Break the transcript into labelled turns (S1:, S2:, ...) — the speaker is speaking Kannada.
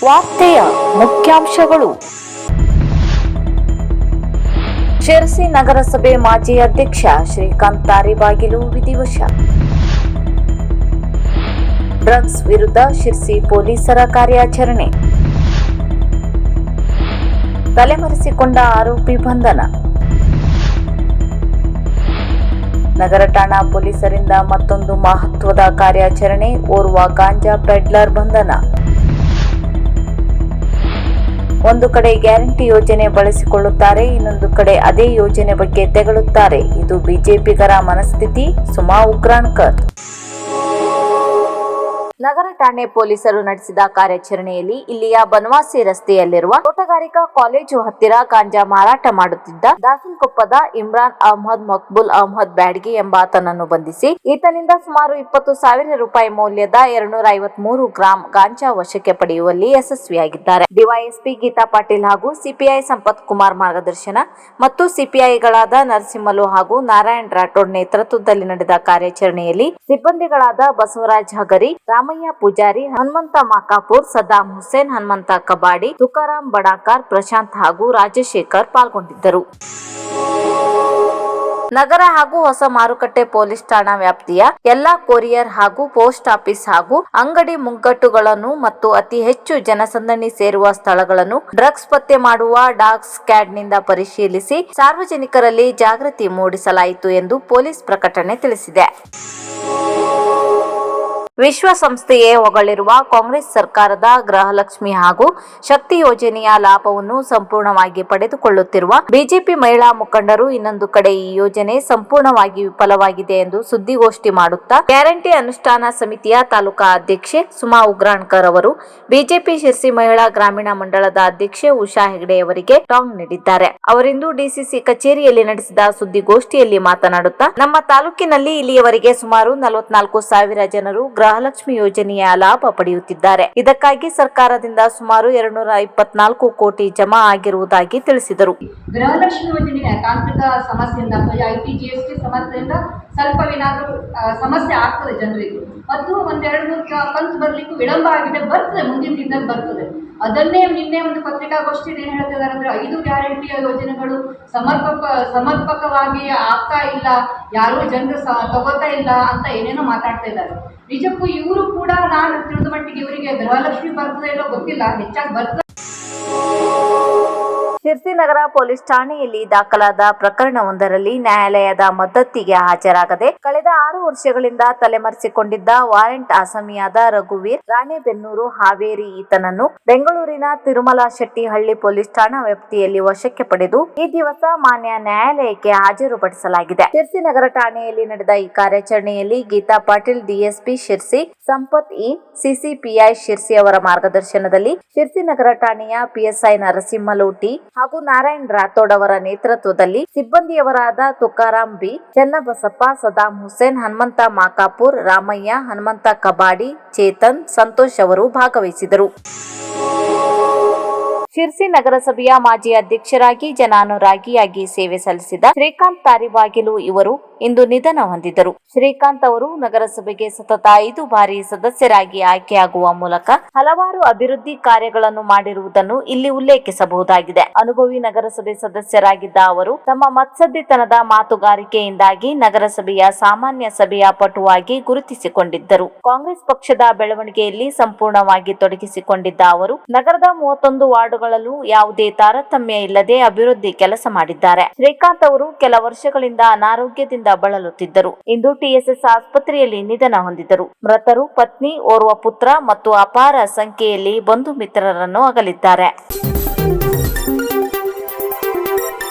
S1: ವಾರ್ತೆಯ ಮುಖ್ಯಾಂಶಗಳು. ಶಿರಸಿ ನಗರಸಭೆ ಮಾಜಿ ಅಧ್ಯಕ್ಷ ಶ್ರೀಕಾಂತ್ ತಾರಿಬಾಗಿಲು ವಿಧಿವಶ. ಡ್ರಗ್ಸ್ ವಿರುದ್ಧ ಶಿರಸಿ ಪೊಲೀಸರ ಕಾರ್ಯಾಚರಣೆ. ತಲೆಮರೆಸಿಕೊಂಡ ಆರೋಪಿ ಬಂಧನ. ನಗರ ಠಾಣಾ ಪೊಲೀಸರಿಂದ ಮತ್ತೊಂದು ಮಹತ್ವದ ಕಾರ್ಯಾಚರಣೆ. ಓರ್ವ ಗಾಂಜಾ ಪೆಡ್ಲರ್ ಬಂಧನ. ಒಂದು ಕಡೆ ಗ್ಯಾರಂಟಿ ಯೋಜನೆ ಬಳಸಿಕೊಳ್ಳುತ್ತಾರೆ, ಇನ್ನೊಂದು ಕಡೆ ಅದೇ ಯೋಜನೆ ಬಗ್ಗೆ ತೆಗಳುತ್ತಾರೆ. ಇದು ಬಿಜೆಪಿಗರ ಮನಸ್ಥಿತಿ. ಸುಮಾ ಉಗ್ರಾಣ್ಕರ್. ನಗರ ಠಾಣೆ ಪೊಲೀಸರು ನಡೆಸಿದ ಕಾರ್ಯಾಚರಣೆಯಲ್ಲಿ ಇಲ್ಲಿಯ ಬನವಾಸಿ ರಸ್ತೆಯಲ್ಲಿರುವ ತೋಟಗಾರಿಕಾ ಕಾಲೇಜು ಹತ್ತಿರ ಗಾಂಜಾ ಮಾರಾಟ ಮಾಡುತ್ತಿದ್ದ ದಾಸನಕೊಪ್ಪದ ಇಮ್ರಾನ್ ಅಹಮದ್ ಮಕ್ಬೂಲ್ ಅಹಮದ್ ಬ್ಯಾಡಗಿ ಎಂಬಾತನನ್ನು ಬಂಧಿಸಿ ಈತನಿಂದ ಸುಮಾರು 20,000 ರೂಪಾಯಿ ಮೌಲ್ಯದ 253 ಗ್ರಾಂ ಗಾಂಜಾ ವಶಕ್ಕೆ ಪಡೆಯುವಲ್ಲಿ ಯಶಸ್ವಿಯಾಗಿದ್ದಾರೆ. ಡಿವೈಎಸ್ಪಿ ಗೀತಾ ಪಾಟೀಲ್ ಹಾಗೂ ಸಿಪಿಐ ಸಂಪತ್ ಕುಮಾರ್ ಮಾರ್ಗದರ್ಶನ ಮತ್ತು ಸಿಪಿಐಗಳಾದ ನರಸಿಂಹಲು ಹಾಗೂ ನಾರಾಯಣ್ ರಾಠೋಡ್ ನೇತೃತ್ವದಲ್ಲಿ ನಡೆದ ಕಾರ್ಯಾಚರಣೆಯಲ್ಲಿ ಸಿಬ್ಬಂದಿಗಳಾದ ಬಸವರಾಜ್ ಹಗರಿ, ರಾಮಯ್ಯ ಪೂಜಾರಿ, ಹನುಮಂತ ಮಾಕಾಪುರ್, ಸದ್ದಾಂ ಹುಸೇನ್, ಹನುಮಂತ ಕಬಾಡಿ, ತುಕಾರಾಂ ಬಡಾಕಾರ್, ಪ್ರಶಾಂತ್ ಹಾಗೂ ರಾಜಶೇಖರ್ ಪಾಲ್ಗೊಂಡಿದ್ದರು. ನಗರ ಹಾಗೂ ಹೊಸ ಮಾರುಕಟ್ಟೆ ಪೊಲೀಸ್ ಠಾಣಾ ವ್ಯಾಪ್ತಿಯ ಎಲ್ಲಾ ಕೊರಿಯರ್ ಹಾಗೂ ಪೋಸ್ಟ್ ಆಫೀಸ್ ಹಾಗೂ ಅಂಗಡಿ ಮುಂಗಟ್ಟುಗಳನ್ನು ಮತ್ತು ಅತಿ ಹೆಚ್ಚು ಜನಸಂದಣಿ ಸೇರುವ ಸ್ಥಳಗಳನ್ನು ಡ್ರಗ್ಸ್ ಪತ್ತೆ ಮಾಡುವ ಡಾಗ್ ಸ್ಕ್ವಾಡ್ನಿಂದ ಪರಿಶೀಲಿಸಿ ಸಾರ್ವಜನಿಕರಲ್ಲಿ ಜಾಗೃತಿ ಮೂಡಿಸಲಾಯಿತು ಎಂದು ಪೊಲೀಸ್ ಪ್ರಕಟಣೆ ತಿಳಿಸಿದೆ. ವಿಶ್ವಸಂಸ್ಥೆಯೇ ಹೊಗಳಿರುವ ಕಾಂಗ್ರೆಸ್ ಸರ್ಕಾರದ ಗೃಹಲಕ್ಷ್ಮಿ ಹಾಗೂ ಶಕ್ತಿ ಯೋಜನೆಯ ಲಾಭವನ್ನು ಸಂಪೂರ್ಣವಾಗಿ ಪಡೆದುಕೊಳ್ಳುತ್ತಿರುವ ಬಿಜೆಪಿ ಮಹಿಳಾ ಮುಖಂಡರು ಇನ್ನೊಂದು ಕಡೆ ಈ ಯೋಜನೆ ಸಂಪೂರ್ಣವಾಗಿ ವಿಫಲವಾಗಿದೆ ಎಂದು ಸುದ್ದಿಗೋಷ್ಠಿ ಮಾಡುತ್ತಾ ಗ್ಯಾರಂಟಿ ಅನುಷ್ಠಾನ ಸಮಿತಿಯ ತಾಲೂಕಾ ಅಧ್ಯಕ್ಷೆ ಸುಮಾ ಉಗ್ರಾಣ್ಕರ್ ಅವರು ಬಿಜೆಪಿ ಶಿರಸಿ ಮಹಿಳಾ ಗ್ರಾಮೀಣ ಮಂಡಳದ ಅಧ್ಯಕ್ಷೆ ಉಷಾ ಹೆಗಡೆಯವರಿಗೆ ಟಾಂಗ್ ನೀಡಿದ್ದಾರೆ. ಅವರಿಂದು ಡಿಸಿಸಿ ಕಚೇರಿಯಲ್ಲಿ ನಡೆಸಿದ ಸುದ್ದಿಗೋಷ್ಠಿಯಲ್ಲಿ ಮಾತನಾಡುತ್ತಾ, ನಮ್ಮ ತಾಲೂಕಿನಲ್ಲಿ ಇಲ್ಲಿಯವರೆಗೆ ಸುಮಾರು 44,000 ಜನರು ಗೃಹಲಕ್ಷ್ಮಿ ಯೋಜನೆಯ ಲಾಭ ಪಡೆಯುತ್ತಿದ್ದಾರೆ. ಇದಕ್ಕಾಗಿ ಸರ್ಕಾರದಿಂದ ಸುಮಾರು 224 ಕೋಟಿ ಜಮಾ ಆಗಿರುವುದಾಗಿ ತಿಳಿಸಿದರು.
S2: ಗೃಹಲಕ್ಷ್ಮಿ ಯೋಜನೆಯ ತಾಂತ್ರಿಕ ಸಮಸ್ಯೆಯಿಂದ ITGST ಸಮಸ್ಯೆಯಿಂದ ಸ್ವಲ್ಪವೇನಾದರೂ ಸಮಸ್ಯೆ ಆಗ್ತದೆ ಜನರಿಗೆ, ಮತ್ತು ಒಂದೆರಡು ಮೂರು ಕಂತು ಬರ್ಲಿಕ್ಕೂ ವಿಳಂಬ ಆಗಿದೆ, ಬರ್ತದೆ, ಮುಂದಿನ ದಿನದಲ್ಲಿ ಬರ್ತದೆ. ಅದನ್ನೇ ನಿನ್ನೆ ಒಂದು ಪತ್ರಿಕಾಗೋಷ್ಠಿಯಲ್ಲಿ ಏನ್ ಹೇಳ್ತಿದ್ದಾರೆ ಅಂದ್ರೆ 5 ಗ್ಯಾರಂಟಿಯ ಯೋಜನೆಗಳು ಸಮರ್ಪಕವಾಗಿ ಆಗ್ತಾ ಇಲ್ಲ, ಯಾರು ಜನರು ತಗೋತಾ ಇಲ್ಲ ಅಂತ ಏನೇನೋ ಮಾತಾಡ್ತಾ ಇದ್ದಾರೆ. ನಿಜಕ್ಕೂ ಇವರು ಕೂಡ ನಾನು ತಿಳಿದ ಮಟ್ಟಿಗೆ ಇವರಿಗೆ ಗೃಹಲಕ್ಷ್ಮಿ ಬರ್ತದೆ ಇಲ್ಲೋ ಗೊತ್ತಿಲ್ಲ, ಹೆಚ್ಚಾಗಿ ಬರ್ತದೆ.
S1: ಶಿರಸಿ ನಗರ ಪೊಲೀಸ್ ಠಾಣೆಯಲ್ಲಿ ದಾಖಲಾದ ಪ್ರಕರಣವೊಂದರಲ್ಲಿ ನ್ಯಾಯಾಲಯದ ಮದ್ದತಿಗೆ ಹಾಜರಾಗದೆ ಕಳೆದ 6 ವರ್ಷಗಳಿಂದ ತಲೆಮರೆಸಿಕೊಂಡಿದ್ದ ವಾರೆಂಟ್ ಆಸಾಮಿಯಾದ ರಘುವೀರ್ ರಾಣೆಬೆನ್ನೂರು ಹಾವೇರಿ ಈತನನ್ನು ಬೆಂಗಳೂರಿನ ತಿರುಮಲ ಶೆಟ್ಟಿಹಳ್ಳಿ ಪೊಲೀಸ್ ಠಾಣಾ ವ್ಯಾಪ್ತಿಯಲ್ಲಿ ವಶಕ್ಕೆ ಪಡೆದು ಈ ದಿವಸ ಮಾನ್ಯ ನ್ಯಾಯಾಲಯಕ್ಕೆ ಹಾಜರುಪಡಿಸಲಾಗಿದೆ. ಶಿರಸಿ ನಗರ ಠಾಣೆಯಲ್ಲಿ ನಡೆದ ಈ ಕಾರ್ಯಾಚರಣೆಯಲ್ಲಿ ಗೀತಾ ಪಾಟೀಲ್ ಡಿಎಸ್ಪಿ ಶಿರಸಿ, ಸಂಪತ್ ಸಿಸಿಪಿಐ ಶಿರಸಿ ಅವರ ಮಾರ್ಗದರ್ಶನದಲ್ಲಿ ಶಿರಸಿ ನಗರ ಠಾಣೆಯ ಪಿಎಸ್ಐ ನರಸಿಂಹಲು ಟಿ ಹಾಗೂ ನಾರಾಯಣ್ ರಾಥೋಡ್ ಅವರ ನೇತೃತ್ವದಲ್ಲಿ ಸಿಬ್ಬಂದಿಯವರಾದ ತುಕಾರಾಂ ಬಿ, ಚೆನ್ನಬಸಪ್ಪ, ಸದ್ದಾಂ ಹುಸೇನ್, ಹನುಮಂತ ಮಾಕಾಪುರ್, ರಾಮಯ್ಯ, ಹನುಮಂತ ಕಬಾಡಿ, ಚೇತನ್, ಸಂತೋಷ್ ಅವರು ಭಾಗವಹಿಸಿದರು. ಶಿರಸಿ ನಗರಸಭೆಯ ಮಾಜಿ ಅಧ್ಯಕ್ಷರಾಗಿ ಜನಾನುರಾಗಿಯಾಗಿ ಸೇವೆ ಸಲ್ಲಿಸಿದ ಶ್ರೀಕಾಂತ್ ತಾರಿಬಾಗಿಲು ಇವರು ಇಂದು ನಿಧನ ಹೊಂದಿದರು. ಶ್ರೀಕಾಂತ್ ಅವರು ನಗರಸಭೆಗೆ ಸತತ 5 ಬಾರಿ ಸದಸ್ಯರಾಗಿ ಆಯ್ಕೆಯಾಗುವ ಮೂಲಕ ಹಲವಾರು ಅಭಿವೃದ್ಧಿ ಕಾರ್ಯಗಳನ್ನು ಮಾಡಿರುವುದನ್ನು ಇಲ್ಲಿ ಉಲ್ಲೇಖಿಸಬಹುದಾಗಿದೆ. ಅನುಭವಿ ನಗರಸಭೆ ಸದಸ್ಯರಾಗಿದ್ದ ಅವರು ತಮ್ಮ ಮತ್ಸದ್ದಿತನದ ಮಾತುಗಾರಿಕೆಯಿಂದಾಗಿ ನಗರಸಭೆಯ ಸಾಮಾನ್ಯ ಸಭೆಯ ಪಟುವಾಗಿ ಗುರುತಿಸಿಕೊಂಡಿದ್ದರು. ಕಾಂಗ್ರೆಸ್ ಪಕ್ಷದ ಬೆಳವಣಿಗೆಯಲ್ಲಿ ಸಂಪೂರ್ಣವಾಗಿ ತೊಡಗಿಸಿಕೊಂಡಿದ್ದ ಅವರು ನಗರದ 31 ವಾರ್ಡುಗಳಲ್ಲೂ ಯಾವುದೇ ತಾರತಮ್ಯ ಇಲ್ಲದೆ ಅಭಿವೃದ್ಧಿ ಕೆಲಸ ಮಾಡಿದ್ದಾರೆ. ಶ್ರೀಕಾಂತ್ ಅವರು ಕೆಲ ವರ್ಷಗಳಿಂದ ಅನಾರೋಗ್ಯದಿಂದ ಬಳಲುತ್ತಿದ್ದರು. ಇಂದು ಟಿಎಸ್ಎಸ್ ಆಸ್ಪತ್ರೆಯಲ್ಲಿ ನಿಧನ ಹೊಂದಿದರು. ಮೃತರು ಪತ್ನಿ, ಓರ್ವ ಪುತ್ರ ಮತ್ತು ಅಪಾರ ಸಂಖ್ಯೆಯಲ್ಲಿ ಬಂಧು ಮಿತ್ರರನ್ನು ಅಗಲಿದ್ದಾರೆ.